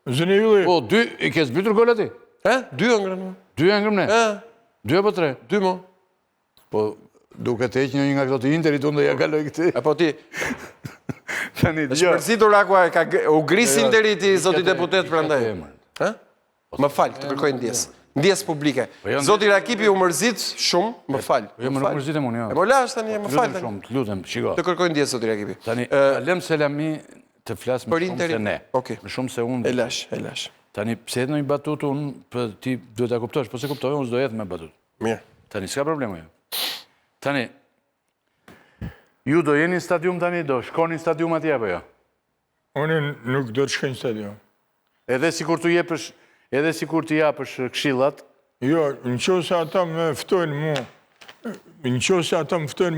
Zëni ylli. Po 2 i ke zbytur golat ti? 2 ngrën. 2 ngrën ne. 2 apo 3? 2 mo. Po duke të heq një nga këto të Interit unë do ja kaloj këtë. Apo ti. Tani dëgjoj. Shpërzitur akua u gris Interit i zoti deputet prandaj. Më fal, të kërkoj ndjes. Ndjes publike. Zoti Rakipi u mërzit shumë, më fal. Jo, më nuk mërzitem unë, jo. Po lash tani, më fal tani. Shumë, të lutem, shiko. Të kërkoj ndjes zoti Rakipi. Tani, Alem Selami të flas më shumë se ne. Okej. Më shumë se unë. E lash. Tani, pse edhe në një batut, unë, për ti duhet ta kuptosh, po se kuptoj, unë s'do jetë me batut. Mirë. Tani, s'ka problema jo. Tani, ju do jeni në stadium tani, do shkoni në stadium atje apo jo? Unë nuk do të shkoj në stadium. Edhe sikur të japësh këshillat. Jo, në qovë se ata më ftojnë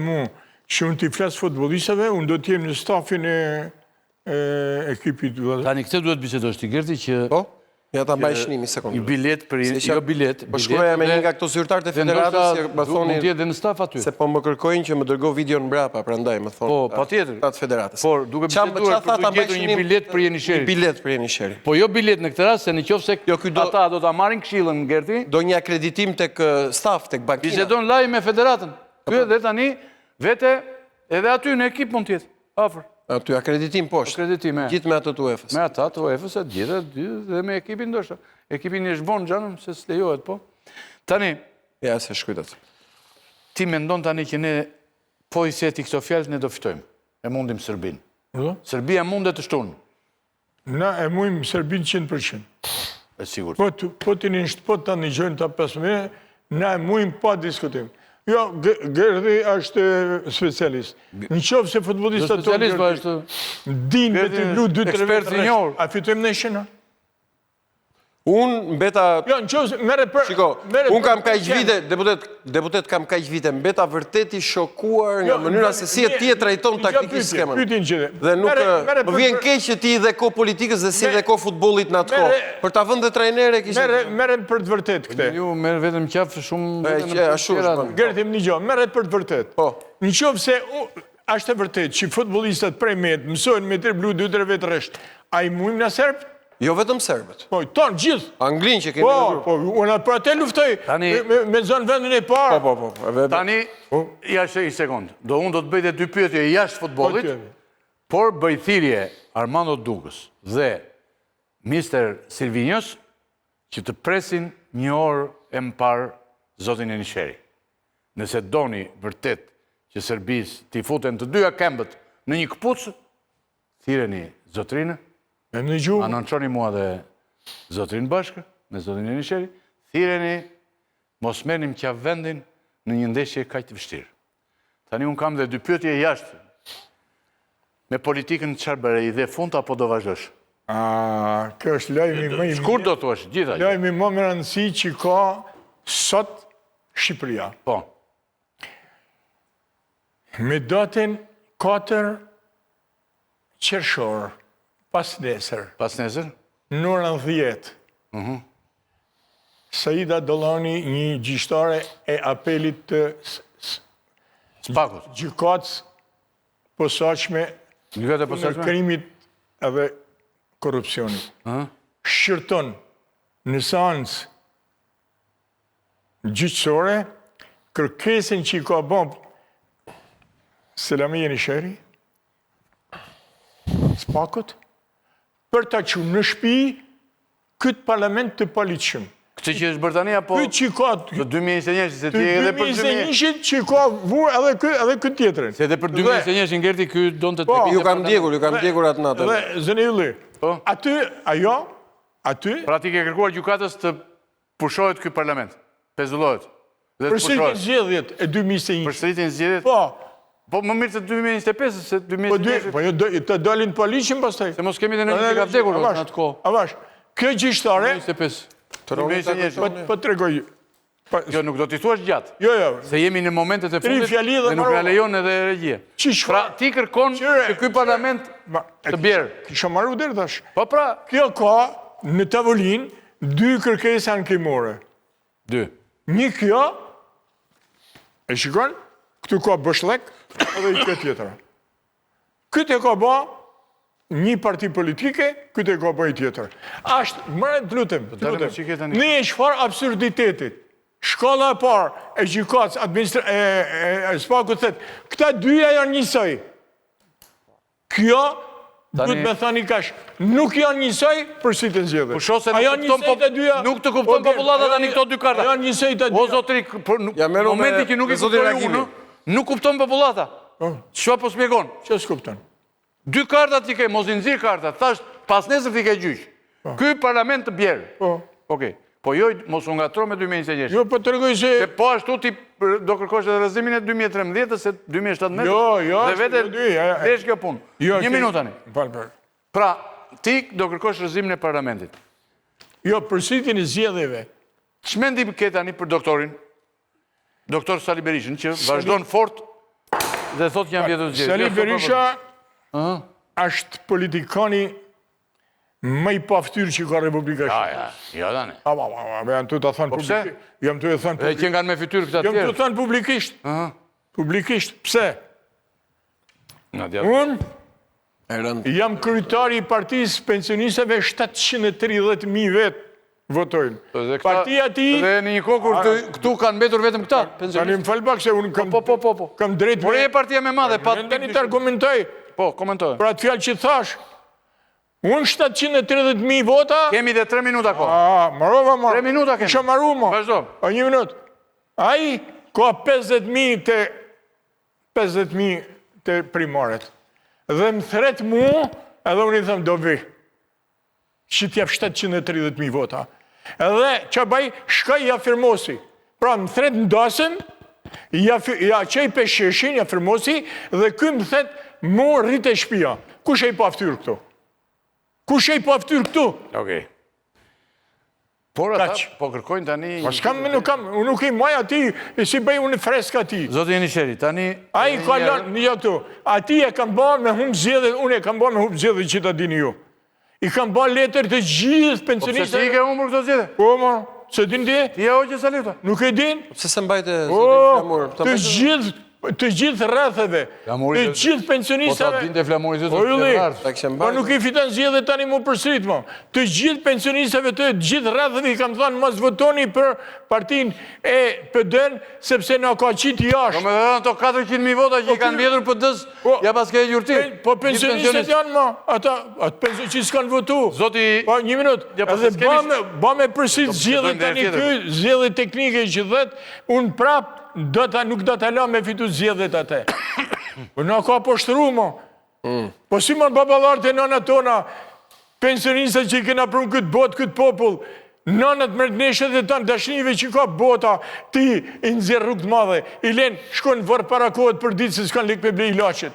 mu, që unë t'i flasë futbolistave, unë do t'jem në stafin e ekipit. Tani, këtë duhet bisedosh ti, Gerti, që... Po? Ja ta mbaj shnimi, sekundë. I bilet për... Jo bilet... Po shkruaja me një nga këto zyrtarët e federatës, më thoni... Mund t'jetë dhe në staf aty. Se po më kërkojnë që më dërgo video në mbrapa, prandaj, më thonë... Po, pa tjetër. Atë federatës. Por, duke biseduar për të gjetur një bilet për Jenisheri. Një bilet për Jenisheri. Po, jo bilet në këtë rast, se në qofë se ata do t'a marrin këshillën, Gerti... Do një akreditim tek staf, tek bankina. Bisedon laj me federatën. Ky dhe tani, vete, edhe aty në ekip mund t'jetë. Afër. Aty akreditim poshtë. Akreditim, Gjithë me atë të UEFA-s. Me ata të UEFA-s, gjithë dhe me ekipin ndoshta. Ekipin e zhbon gjanëm, se s'lejohet, po. Tani... Ja, se shkujtat. Ti mendon tani që ne, po i seti këto fjallët, ne do fitojmë. E mundim Sërbin. Sërbia mundet të shtunë. Na e mujmë Sërbin 100%. E sigur. Po ti një shtëpot të një gjojnë të 5 na e mujmë pa diskutim. Jo, Gerdi është specialist. Në qovë se futbolistat tonë... Specialist, po është... Dinë me të blu 2-3 vetë reshtë. A fitojmë në shena? Unë mbeta... Jo, në qovë se... Shiko, unë kam kaq vite, deputet kam kaq vite, mbeta vërteti shokuar nga mënyra se si e ti e trajton taktikisht skemën. Dhe nuk më vjen keq që ti dhe ko politikës dhe si dhe ko futbollit në atë ko. Për ta vënë dhe trajnere kishtë... Merem për të vërtet këte. Ju merë vetëm qafë shumë... Gertim një gjo, merem për të vërtet. Në qovë se ashtë e vërtet që futbolistat prej metë mësojnë me 3 blu 2-3 vetë reshtë, a i mujmë në Serbë? Jo vetëm serbët. Po, tonë, gjithë. Anglin që kemi në Po, unë atë për atë luftoj me zonë vendin e parë. Po. Tani, jashtë i sekundë. Unë do të bëjtë 2 pyetje jashtë futbolit, por bëjthirje Armando Dukës dhe Mr. Silvinjos që të presin një orë e më parë zotin Jenisheri. Nëse doni vërtet që Serbis t'i futen të 2 kembët në një këpucë, thireni zotrinë, anonqoni mua dhe zotrin bashkë, me zotin Jenisheri, thireni, mos merrnim qaf vendin në një ndeshje kaq të vështirë. Tani unë kam dhe 2 pyetje jashtë. Me politikën çfarë bëre, i dhe fund apo do vazhdosh? Kjo është lajmi më i... Shkurt do thuash, gjitha. Lajmi më më rëndësi që ka sot Shqipëria. Po. Me datën 4 qershor, pas nesër. Pas nesër? Në orën 10. Saida Dollani, një gjyqtare e apelit të Spakut. gjykatës posaçme në krimit edhe korupcionit. Shqyrton në seancë gjyqësore kërkesën që i ka bën Selami Jenisheri, Spakut, për ta çuar në shtëpi këtë parlament të paligjshëm. Këtë që është bërë tani apo Këtë që ka të 2021 se ti edhe për 2021 që ka vur edhe këtë tjetrin. Se edhe për 2021 ngerti ky donte të Ju kam djegur atë natë. Dhe zëni Ylli, aty Pra ti ke kërkuar gjykatës të pushohet ky parlament, pezullohet. Dhe të përsëritjen pushohet. zgjedhjet e 2021. Përsëritjen zgjedhjet. Po më mirë se 2025 se 2021. Po jo të dalin paligjshëm pastaj. Se mos kemi dhe në një ka vdekur në atë kohë. Avash, kjo gjyqtare 2025. po tregoj. Kjo nuk do t'i thuash gjatë. Jo. Se jemi në momentet e fundit fjali dhe dhe nuk marrova. na lejon edhe regjia. Pra ti kërkon që ky parlament të bjerë. Kisha marrë deri tash. Po pra, Kjo ka në tavolinë 2 kërkesa ankimore. 2. Një kjo, e shikon, këtu ka Bëshllek edhe i këtë tjetër. Këtë e ka ba një parti politike, këtë e ka ba i tjetër. Ashtë, mërë të lutem, në e shfar absurditetit, shkalla e parë e gjykatës e Spakut thëtë, këta dyja janë njësoj. Kjo, duhet me thani kash, nuk janë njësoj për si të zgjedhje. Po shose nuk të kupton popullata tani këto dy karta. Janë njësoj të dyja. O zotri, momenti që nuk i kuptoj unë, nuk kupton popullata. Çfarë po shpjegon? Që s'kupton? 2 kartat ti ke, mos i nxirr kartat, thash pas nesër ti ke gjyq. Ky parlament të bjerë. Okej. Po jo, mos u ngatro me 2021. Jo, po tregoj se po ashtu ti do kërkosh edhe rrezimin e 2013 se 2017. Jo, dhe vetë vesh kjo punë. Një minutë tani. Pra, ti do kërkosh rrezimin e parlamentit. Jo, përsëritjen e zgjedhjeve. Ç'mendim ke tani për doktorin? Doktor Sali Berishën, që vazhdon fort dhe thot janë vjetë zgjedhje. Sali Berisha është politikani më i paftyrë që ka Republika Shqipërisë. Ja, dane. Jam të të thënë publikisht. Jam të thënë publikisht. Që nga me fytyrë këta tjerë. Jam të thënë publikisht. Publikisht. Pse? Unë jam kryetari i partisë pensionistëve 730.000 vetë votojnë. Partia ti... Dhe në një kohë kur këtu kanë mbetur vetëm këta. Tani më falë pak se unë kam drejt... Por e partia me madhe, pa... Tani të argumentoj. Po, komentoj. Pra të fjallë që thash, unë 730.000 vota... Kemi dhe 3 minuta ko. Marova, 3 minuta kemi. Isha maru, mo. Vazhdo. 1 minut. Aji, ka 50.000 të primaret. Dhe më thret mu, edhe unë i thëmë do vi. Që t'jap 730.000 vota. Edhe që baj, shkaj i afirmosi. Pra më thret në dasën, ja qej pesheshin, i afirmosi, dhe këj më thret mu rrit e shpia. Kush e i paftyrë këtu? Kush e i paftyrë këtu? Okej. Por ata, po kërkojnë tani... Unë nuk i maj ati, si bëj unë freska ati. Zotë Jenisheri, tani... A i kalon, një këtu, ati e kam ba me humë zjedhe, unë e kam ba me humë zjedhe që ta dini ju. I kam ba letër të gjithë pensionistët... Po pëse ti i ke umër këto zjedhe? Po, ma, se din di? Ti e oqë e salita? Nuk e din? Pëse se mbajte zotin Flamur? Të gjithë rretheve, të gjithë pensionistave... Po ta dinte Flamuri Po Ylli, po nuk i fitan zjedhe tani mu përsërit, mo. Të gjithë pensionistave, të gjithë rretheve, i kam thënë mos votoni për partin e PD-n, sepse në ka qitë jashtë. Po me dhe ato 400.000 vota që i kanë vjetur PD-s, ja pas ke e gjurti. Po pensionistet janë, mo. Ata pensionistet që s'kanë votu. Zoti... Po, 1 minut. Edhe ba me përsërit zjedhe tani këj, zjedhe teknike që dhet, unë prap nuk do të la me fitu zjedhet atë. Po në ka poshtru, mo. Po si më në babalartë e nëna tona, pensionistët që i kena prunë këtë botë, këtë popull, nënët mërgneshet dhe tanë dashnive që ka bota, ti i nëzirë rrugë të madhe, i len shkojnë vërë para kohët për ditë se s'kanë likë me blej ilachet.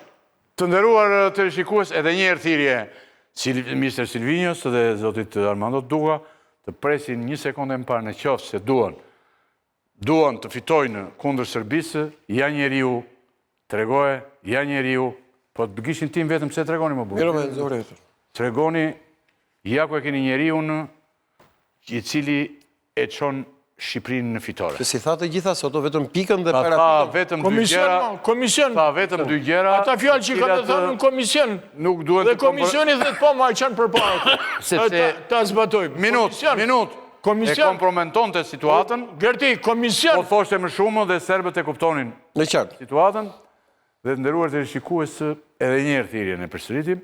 Të ndëruar të shikues, edhe njerë thirje Mr. Silvinios dhe Zotit Armando Duka, të presin 1 sekundë më parë në qofë se duan të fitojnë kundër Serbisë, ja njeriu, tregoje, ja njeriu, po të bëgishin tim vetëm se tregoni më burë. Tregoni, ja ku e keni njeriun i cili e qonë Shqipërinë në fitore. Që si tha të gjitha sot, vetëm pikën dhe para Tha vetëm dy gjera. Komision. Tha vetëm dy gjera. Ata fjallë që ka të thënë në komision. Nuk duhet dhe komisioni dhe të po ma qanë për parë. Ta zbatojmë. Minut. E kompromenton të situatën. Gerti, komision. Po thoshte më shumë dhe serbët e kuptonin në qartë situatën. Dhe të nderuar të shikues edhe njerë thirrjen e përsëritim,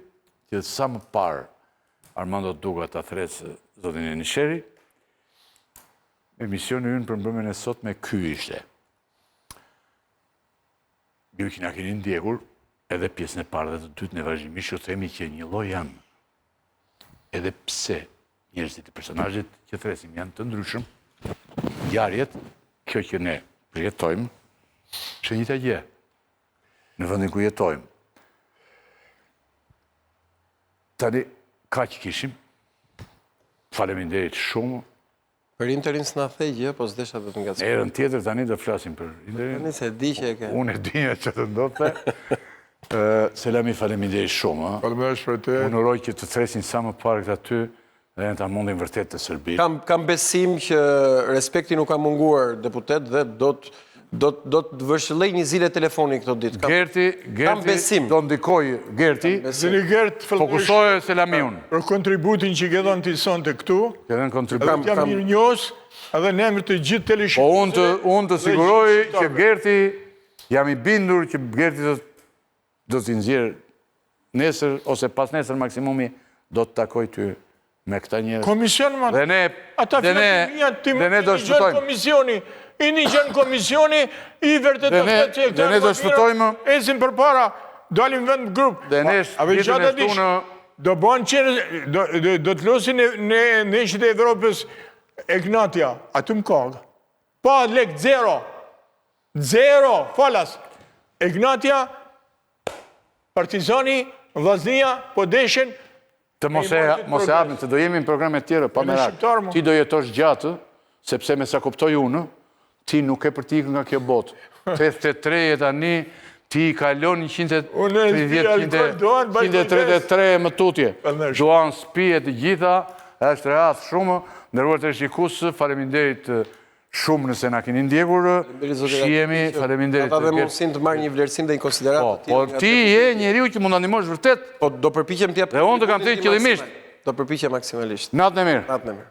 që sa më parë Armando Duka ta thresë zotin Enisheri. Emisioni ynë për mbrëmjen e sot me ky ishte. Ju që na keni ndjekur edhe pjesën e parë dhe të dytë në vazhdimisht që themi që një lloj janë. Edhe pse njerëzit e personazhit që thresim janë të ndryshëm, ngjarjet, kjo që ne përjetojmë, është një gjë. Në vendin ku jetojmë. Tani, kaq kishim. Faleminderit shumë. Për Interin s'na the gjë, po s'desha të ngacmoj. Erën tjetër tani do flasim për Interin. Tani se di që e ke. Unë e di që të ndodhte. Selami, faleminderit shumë. Faleminderit për te. Unë uroj që të thresin sa më parë këta ty dhe në ta mundin vërtet të Serbisë. Kam besim që respekti nuk ka munguar deputet dhe do të vëshëllej një zile telefoni këto ditë. Gerti, do ndikoj Gerti, fokusoje Selamiun. Për kontributin që ke dhënë ti sonte këtu, jam mirë njohës, edhe në emër të gjithë teleshikuesve. Po unë të siguroj që Gerti, jam i bindur që Gerti do t'i nxjerrë nesër, ose pas nesër maksimumi, do të takoj ty me këta njerëz. Komision, ma. Dhe ne do shpëtojmë. Komisioni. I një gjënë komisioni, i vërtetot që e këta esim për para, dalim vend grup. A veçat e dish, do banë qenë, do të losin në neshit e Evropës Egnatia, aty më kagë. Pa lek, zero, falas. Egnatia, Partizani, Vllaznia, po deshen. Të mos e hapim, të do jemi në programet tjera, pa merak. Ti do jetosh gjatë, sepse me sa kuptoj unë, ti nuk e për t'i nga kjo botë. 83 e tani, ti i kalon 133 më tutje. Duan spijet të gjitha, është reath shumë, ndërruar të shikusë, faleminderit shumë nëse na keni ndjekur, shihemi, faleminderit. Ata dhe mundësin të marrë një vlerësim dhe një konsiderat. Po, ti je njeriu që mund të ndihmosh vërtet. Po, do përpiqem t'jap. Dhe unë të kam thënë qëllimisht. Do përpiqem maksimalisht. Natën e mirë. Natën e mirë.